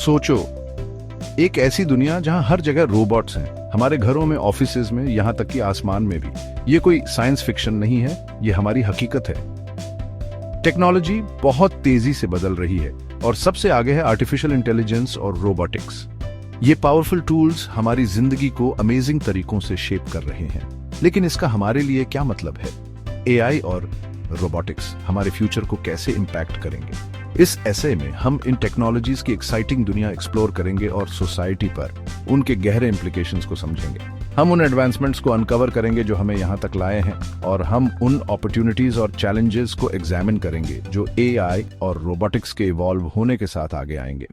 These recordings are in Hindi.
सोचो, एक ऐसी दुनिया जहां हर जगह रोबोट्स हैं, हमारे घरों में, ऑफिसेज में, यहां तक कि आसमान में भी। ये कोई साइंस फिक्शन नहीं है, ये हमारी हकीकत है। टेक्नोलॉजी बहुत तेजी से बदल रही है और सबसे आगे है आर्टिफिशियल इंटेलिजेंस और रोबोटिक्स। ये पावरफुल टूल्स हमारी जिंदगी को अमेजिंग तरीकों से शेप कर रहे हैं। लेकिन इसका हमारे लिए क्या मतलब है? एआई और रोबोटिक्स हमारे फ्यूचर को कैसे इंपैक्ट करेंगे? इस एसे में हम इन टेक्नोलॉजीज की एक्साइटिंग दुनिया एक्सप्लोर करेंगे और सोसाइटी पर उनके गहरे इंप्लीकेशंस को समझेंगे। हम उन एडवांसमेंट्स को अनकवर करेंगे जो हमें यहाँ तक लाए हैं, और हम उन अपॉर्चुनिटीज और चैलेंजेस को एग्जामिन करेंगे जो एआई और रोबोटिक्स के इवॉल्व होने के साथ आगे आएंगे।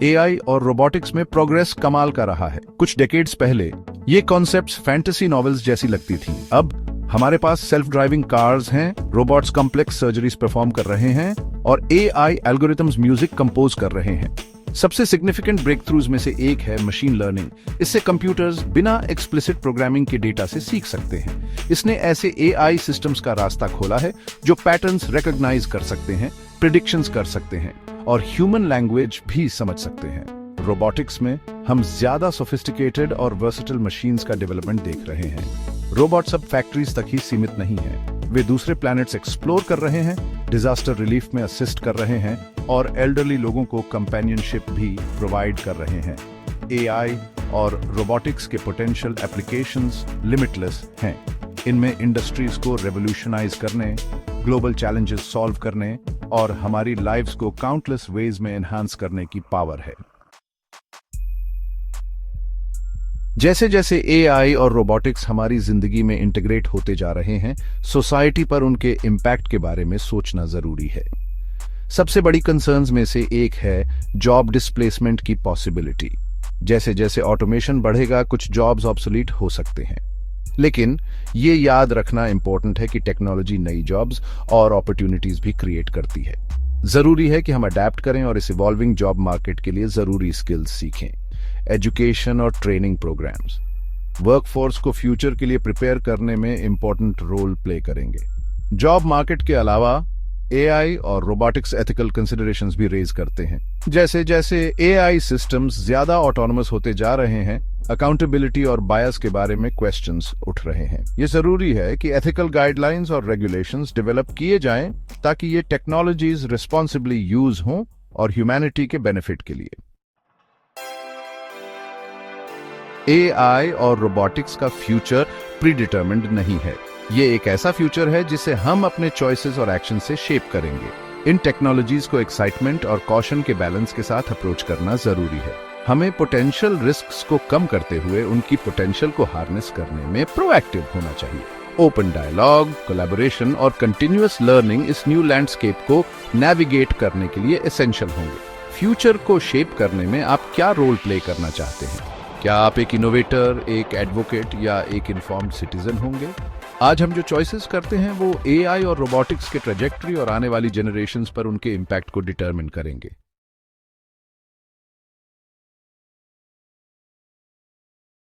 एआई और रोबोटिक्स में प्रोग्रेस कमाल का रहा है। कुछ डेकेड्स पहले ये कॉन्सेप्ट्स फैंटेसी नॉवेल्स जैसी लगती थी। अब हमारे पास सेल्फ ड्राइविंग कार्स हैं, रोबोट्स कॉम्प्लेक्स सर्जरीज परफॉर्म कर रहे हैं और एआई एल्गोरिथम्स म्यूजिक कंपोज कर रहे हैं। सबसे सिग्निफिकेंट ब्रेक थ्रूज में से एक है मशीन लर्निंग। इससे कंप्यूटर्स बिना एक्सप्लिसिट प्रोग्रामिंग के डेटा से सीख सकते हैं। इसने ऐसे एआई सिस्टम्स का रास्ता खोला है जो पैटर्न्स रिकॉग्नाइज कर सकते हैं, प्रिडिक्शंस कर सकते हैं और ह्यूमन लैंग्वेज भी समझ सकते हैं। रोबोटिक्स में हम ज्यादा सोफिस्टिकेटेड और वर्सेटाइल मशीन्स का डेवलपमेंट देख रहे हैं। रोबोट्स अब फैक्ट्रीज तक ही सीमित नहीं हैं। वे दूसरे प्लैनेट्स एक्सप्लोर कर रहे हैं, डिजास्टर रिलीफ में असिस्ट कर रहे हैं और एल्डरली लोगों को कंपेनियनशिप भी प्रोवाइड कर रहे हैं। एआई और रोबोटिक्स के पोटेंशियल एप्लीकेशंस लिमिटलेस हैं। इनमें इंडस्ट्रीज को रेवोल्यूशनाइज करने, ग्लोबल चैलेंजेस सॉल्व करने और हमारी लाइव्स को काउंटलेस वेज में एनहांस करने की पावर है। जैसे जैसे एआई और रोबोटिक्स हमारी जिंदगी में इंटीग्रेट होते जा रहे हैं, सोसाइटी पर उनके इम्पैक्ट के बारे में सोचना जरूरी है। सबसे बड़ी कंसर्न्स में से एक है जॉब डिस्प्लेसमेंट की पॉसिबिलिटी। जैसे जैसे ऑटोमेशन बढ़ेगा, कुछ जॉब्स ऑब्सोलीट हो सकते हैं। लेकिन ये याद रखना इंपॉर्टेंट है कि टेक्नोलॉजी नई जॉब्स और अपॉर्चुनिटीज भी क्रिएट करती है। जरूरी है कि हम अडेप्ट करें और इस इवॉल्विंग जॉब मार्केट के लिए जरूरी स्किल्स सीखें। एजुकेशन और ट्रेनिंग प्रोग्राम्स वर्कफोर्स को फ्यूचर के लिए प्रिपेयर करने में इंपॉर्टेंट रोल प्ले करेंगे। जॉब मार्केट के अलावा एआई और रोबोटिक्स एथिकल कंसिडरेशंस भी रेज करते हैं। जैसे जैसे एआई सिस्टम्स ज्यादा ऑटोनोमस होते जा रहे हैं, अकाउंटेबिलिटी और बायस के बारे में क्वेश्चंस उठ रहे हैं। ये जरूरी है कि एथिकल गाइडलाइंस और रेगुलेशंस डेवलप किए जाएं ताकि ये टेक्नोलॉजीज रिस्पॉन्सिबली यूज हों और ह्यूमैनिटी के बेनिफिट के लिए। एआई और रोबोटिक्स का फ्यूचर प्रीडिटरमिन्ड नहीं है। ये एक ऐसा फ्यूचर है जिसे हम अपने चॉइसेस और एक्शन से शेप करेंगे। इन टेक्नोलॉजीज को एक्साइटमेंट और कॉशन के बैलेंस के साथ अप्रोच करना जरूरी है। हमें पोटेंशियल रिस्क्स को कम करते हुए उनकी पोटेंशियल को हार्नेस करने में प्रोएक्टिव होना चाहिए। ओपन डायलॉग, कोलैबोरेशन और कंटिन्यूअस लर्निंग इस न्यू लैंडस्केप को नेविगेट करने के लिए एसेंशियल होंगे। फ्यूचर को शेप करने में आप क्या रोल प्ले करना चाहते हैं? क्या आप एक इनोवेटर, एक एडवोकेट या एक इन्फॉर्म्ड सिटीजन होंगे? आज हम जो चॉइसेस करते हैं वो एआई और रोबोटिक्स के ट्रेजेक्टरी और आने वाली जनरेशंस पर उनके इम्पैक्ट को डिटरमिन करेंगे।